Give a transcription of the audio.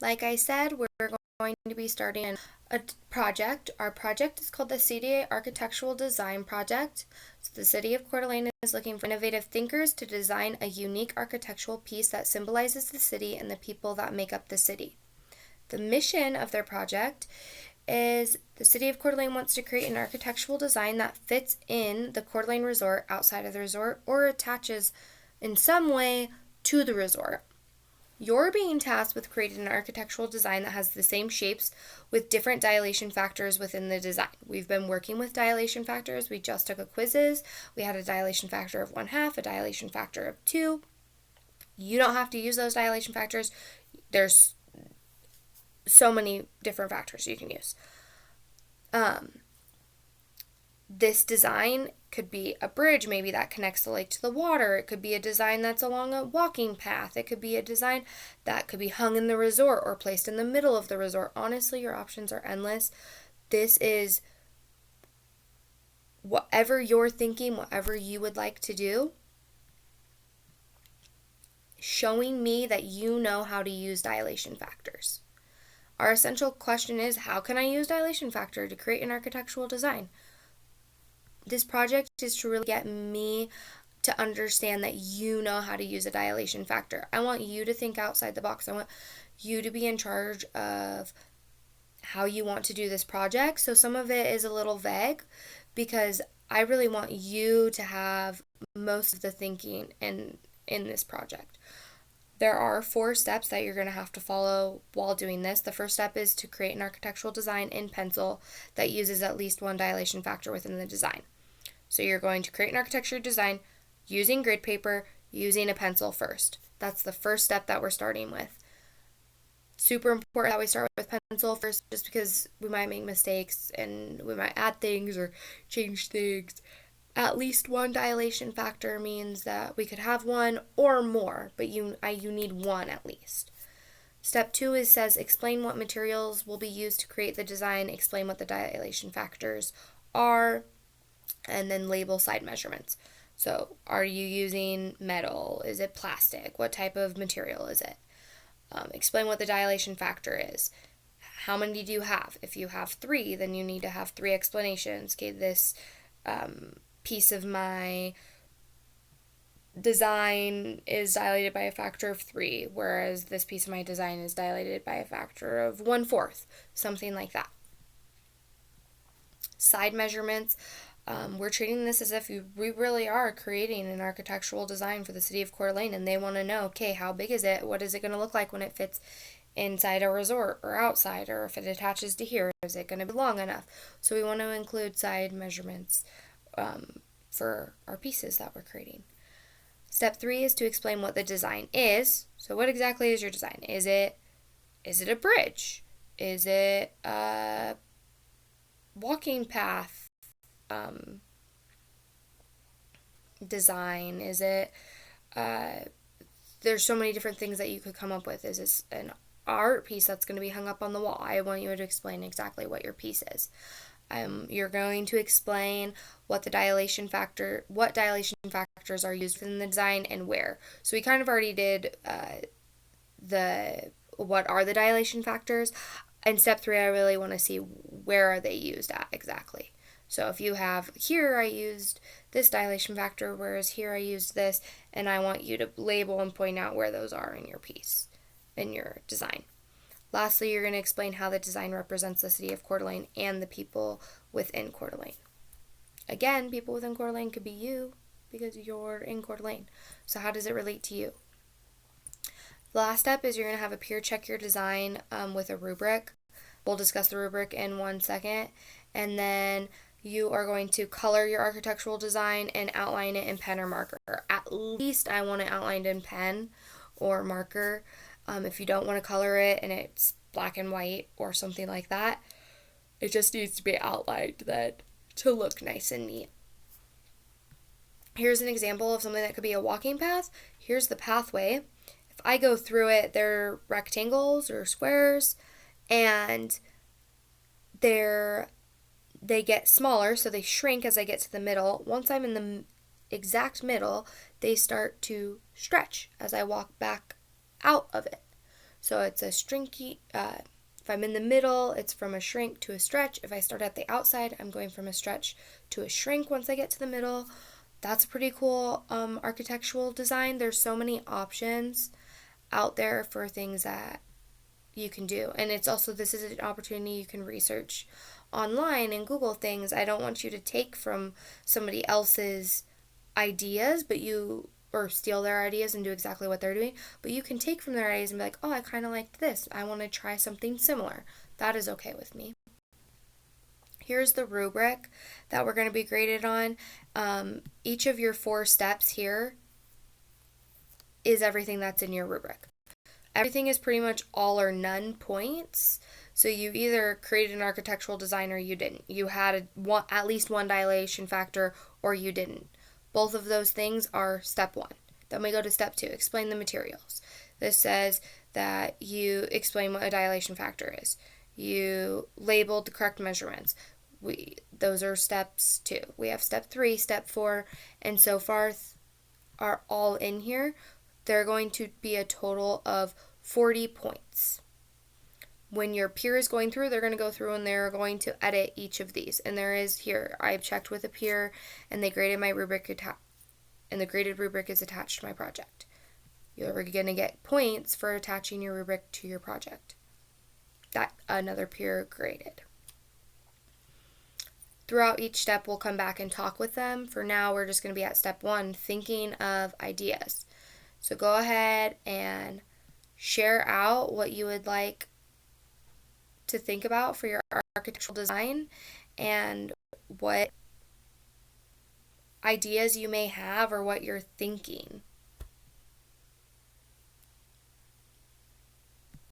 Like I said, we're going to be starting a project. Our project is called the CDA Architectural Design Project. So the City of Coeur d'Alene is looking for innovative thinkers to design a unique architectural piece that symbolizes the city and the people that make up the city. The mission of their project is the City of Coeur d'Alene wants to create an architectural design that fits in the Coeur d'Alene Resort, outside of the resort, or attaches in some way to the resort. You're being tasked with creating an architectural design that has the same shapes with different dilation factors within the design. We've been working with dilation factors. We just took a quizzes. We had a dilation factor of 1/2, a dilation factor of 2. You don't have to use those dilation factors. There's so many different factors you can use. This design could be a bridge, maybe that connects the lake to the water. It could be a design that's along a walking path. It could be a design that could be hung in the resort or placed in the middle of the resort. Honestly, your options are endless. This is whatever you're thinking, whatever you would like to do, showing me that you know how to use dilation factors. Our essential question is, how can I use dilation factor to create an architectural design? This project is to really get me to understand that you know how to use a dilation factor. I want you to think outside the box. I want you to be in charge of how you want to do this project. So some of it is a little vague because I really want you to have most of the thinking in this project. There are 4 steps that you're going to have to follow while doing this. The first step is to create an architectural design in pencil that uses at least one dilation factor within the design. So you're going to create an architecture design using grid paper, using a pencil first. That's the first step that we're starting with. Super important that we start with pencil first, just because we might make mistakes and we might add things or change things. At least one dilation factor means that we could have one or more, but you need one at least. Step 2 says explain what materials will be used to create the design, explain what the dilation factors are, and then label side measurements. So are you using metal? Is it plastic? What type of material is it? Explain what the dilation factor is. How many do you have? If you have 3, then you need to have 3 explanations. Okay, this piece of my design is dilated by a factor of 3, whereas this piece of my design is dilated by a factor of 1/4, something like that. Side measurements. We're treating this as if we really are creating an architectural design for the City of Coeur d'Alene, and they want to know, okay, how big is it? What is it going to look like when it fits inside a resort or outside, or if it attaches to here, is it going to be long enough? So we want to include side measurements for our pieces that we're creating. Step 3 is to explain what the design is. So what exactly is your design? Is it a bridge? Is it a walking path design? Is it there's so many different things that you could come up with. Is this an art piece that's going to be hung up on the wall? I want you to explain exactly what your piece is. You're going to explain what dilation factors are used in the design and where. So we kind of already did what are the dilation factors. In step 3, I really want to see where are they used at exactly. So if you have here, I used this dilation factor, whereas here I used this, and I want you to label and point out where those are in your piece, in your design. Lastly, you're going to explain how the design represents the City of Coeur d'Alene and the people within Coeur d'Alene. Again, people within Coeur d'Alene could be you because you're in Coeur d'Alene. So how does it relate to you? The last step is you're going to have a peer check your design with a rubric. We'll discuss the rubric in 1 second. And then you are going to color your architectural design and outline it in pen or marker. At least I want it outlined in pen or marker. If you don't want to color it and it's black and white or something like that, it just needs to be outlined then to look nice and neat. Here's an example of something that could be a walking path. Here's the pathway. If I go through it, they're rectangles or squares, and they get smaller, so they shrink as I get to the middle. Once I'm in the exact middle, they start to stretch as I walk back out of it. So it's a if I'm in the middle, it's from a shrink to a stretch. If I start at the outside, I'm going from a stretch to a shrink once I get to the middle. That's a pretty cool architectural design. There's so many options out there for things that you can do. And it's also, this is an opportunity you can research online and Google things. I don't want you to take from somebody else's ideas, or steal their ideas and do exactly what they're doing, but you can take from their ideas and be like, oh, I kind of liked this. I want to try something similar. That is okay with me. Here's the rubric that we're going to be graded on. Each of your 4 steps here is everything that's in your rubric. Everything is pretty much all or none points. So you either created an architectural design or you didn't. You had at least one dilation factor or you didn't. Both of those things are step 1. Then we go to step 2, explain the materials. This says that you explain what a dilation factor is. You labeled the correct measurements. Those are steps 2. We have step 3, step 4, and so far are all in here. They're going to be a total of 40 points. When your peer is going through, they're going to go through and they're going to edit each of these. And there is here, I've checked with a peer and they graded my rubric, and the graded rubric is attached to my project. You're going to get points for attaching your rubric to your project that another peer graded. Throughout each step, we'll come back and talk with them. For now, we're just going to be at step 1, thinking of ideas. So go ahead and share out what you would like to think about for your architectural design and what ideas you may have or what you're thinking.